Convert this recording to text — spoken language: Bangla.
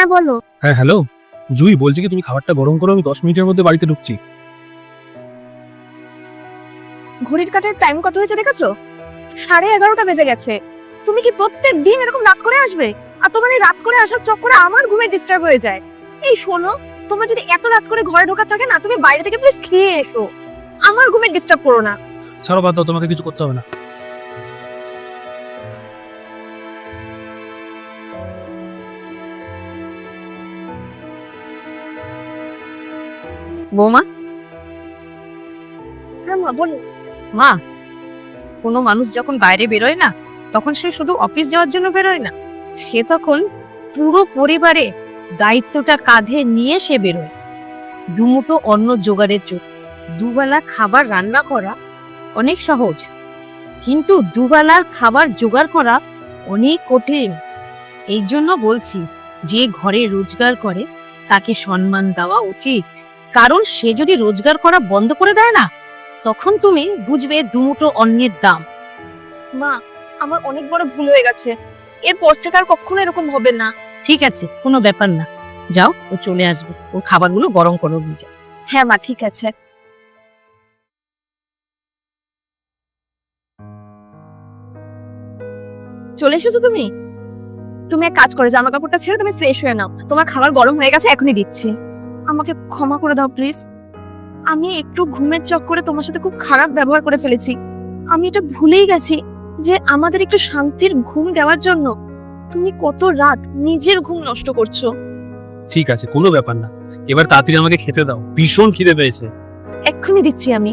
হ্যাঁ বলো। হ্যাঁ হ্যালো জুই, বলছি কি তুমি খাবারটা গরম করো, আমি 10 মিনিটের মধ্যে বাড়িতে ঢুকছি। ঘড়ির কাঁটার টাইম কত হয়েছে দেখেছো? 11:30 বেজে গেছে। তুমি কি প্রত্যেক দিন এরকম রাত করে আসবে? আর তোমার এই রাত করে আসার চক্করে আমার ঘুমের ডিস্টার্ব হয়ে যায়। এই শোনো, তোমার যদি এত রাত করে ঘরে ঢোকা থাকে না, তুমি বাইরে থেকে প্লিজ খেয়ে এসো। আমার ঘুমের ডিস্টার্ব করো না। ছাড়ো, বাদ দাও, তোমাকে কিছু করতে হবে না। বৌমা। হ্যাঁ মা বলো। মা, কোনো মানুষ যখন বাইরে বেরোয় না, তখন সে শুধু অফিস যাওয়ার জন্য বেরোয় না, সে তখন পুরো পরিবারে দায়িত্বটা কাঁধে নিয়ে সে বেরোয়। দুমুঠো অন্ন জোগাড়ের জন্য। দুবেলা খাবার রান্না করা অনেক সহজ, কিন্তু দুবেলার খাবার জোগাড় করা অনেক কঠিন। এই জন্য বলছি, যে ঘরে রোজগার করে তাকে সম্মান দেওয়া উচিত। কারণ সে যদি রোজগার করা বন্ধ করে দেয় না, তখন তুমি বুঝবে দুমুঠো অন্নের দাম। মা, আমার অনেক বড় ভুল হয়ে গেছে। এরপর থেকে আর কখনো এরকম হবে না। ঠিক আছে, কোনো ব্যাপার না। যাও, ও চলে আসবে। ওর খাবারগুলো গরম করো নিয়ে যাও। হ্যাঁ মা, ঠিক আছে। চলে এসেছো তুমি? তুমি এক কাজ করো, জামা কাপড়টা ছেড়ে তুমি ফ্রেশ হয়ে নাও। তোমার খাবার গরম হয়ে গেছে, এখনই দিচ্ছি। আমাকে ক্ষমা করে দাও প্লিজ। আমি একটু ঘুমের চক্করে তোমার সাথে খুব খারাপ ব্যবহার করে ফেলেছি। আমি এটা ভুলেই গেছি যে আমাদের একটু শান্তির ঘুম দেওয়ার জন্য তুমি কত রাত নিজের ঘুম নষ্ট করছো। ঠিক আছে, কোনো ব্যাপার না। এবার তাড়াতাড়ি আমাকে খেতে দাও, ভীষণ খিদে পেয়েছে। এক্ষুনি দিচ্ছি আমি।